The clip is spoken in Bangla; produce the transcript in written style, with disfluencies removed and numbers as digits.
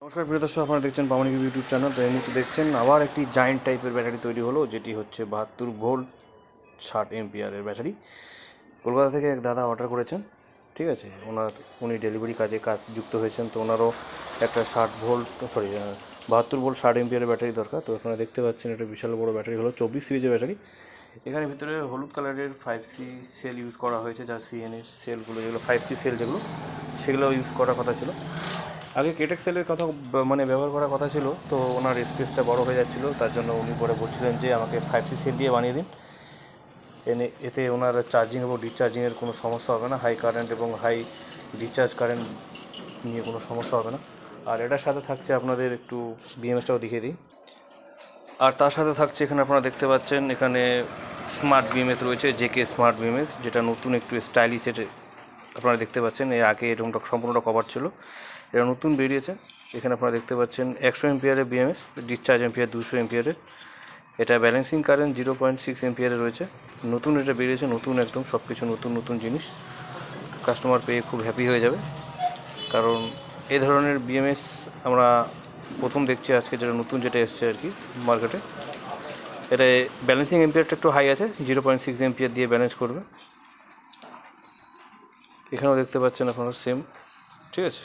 নমস্কার প্রিয় দর্শক, আপনারা দেখছেন পাবন ইউটিউব চ্যানেল। তো এই মুহূর্তে দেখছেন আবার একটি জায়েন্ট টাইপের ব্যাটারি তৈরি হলো, যেটি হচ্ছে 72 ভোল্ট 60 এমপিআরের ব্যাটারি। কলকাতা থেকে এক দাদা অর্ডার করেছেন, ঠিক আছে। উনি ডেলিভারি কাজে যুক্ত হয়েছেন। তো ওনারও একটা 72 ভোল্ট 60 এমপিআরের ব্যাটারি দরকার। তো আপনারা দেখতে পাচ্ছেন একটা বিশাল বড় ব্যাটারি হলো, 24 সিরিজের ব্যাটারি। এখানে ভিতরে হলুদ কালারের 5C সেল ইউজ করা হয়েছে, যা সিএনএস সেলগুলো যেগুলো 5G সেল যেগুলো, সেগুলো ইউজ করার কথা ছিল। আগে কেটেক সেলের কথা ব্যবহার করার কথা ছিল। তো ওনার স্পেসটা বড় হয়ে যাচ্ছিলো, তার জন্য উনি পরে বলছিলেন যে আমাকে 5C সেল দিয়ে বানিয়ে দিন। এতে ওনার চার্জিং এবং ডিসচার্জিংয়ের কোনো সমস্যা হবে না। হাই কারেন্ট এবং হাই ডিসচার্জ কারেন্ট নিয়ে কোনো সমস্যা হবে না। আর এটার সাথে থাকছে আপনাদের একটু বিএমএসটাও দেখিয়ে দিই। আর তার সাথে থাকছে এখানে আপনারা দেখতে পাচ্ছেন, এখানে স্মার্ট বিএমএস রয়েছে, জেকে স্মার্ট বিএমএস, যেটা নতুন একটু স্টাইলিশের আপনারা দেখতে পাচ্ছেন। এর আগে এরকমটা সম্পূর্ণটা কভার ছিল, এটা নতুন বেরিয়েছে। এখানে আপনারা দেখতে পাচ্ছেন 100 এমপিআরের বিএমএস, ডিসচার্জ এমপিআর 200 এমপিআরের। এটা ব্যালেন্সিং কারেন্ট 0.6 এমপিআরে রয়েছে। নতুন এটা বেরিয়েছে, নতুন একদম সব কিছু নতুন জিনিস। কাস্টমার পেয়ে খুব হ্যাপি হয়ে যাবে, কারণ এই ধরনের বিএমএস আমরা প্রথম দেখছি আজকে, যেটা নতুন যেটা এসছে আর কি মার্কেটে। এটা ব্যালেন্সিং এমপিআরটা একটু হাই আছে, 0.6 এমপিআর দিয়ে ব্যালেন্স করবে। এখানেও দেখতে পাচ্ছেন আপনারা সেম, ঠিক আছে।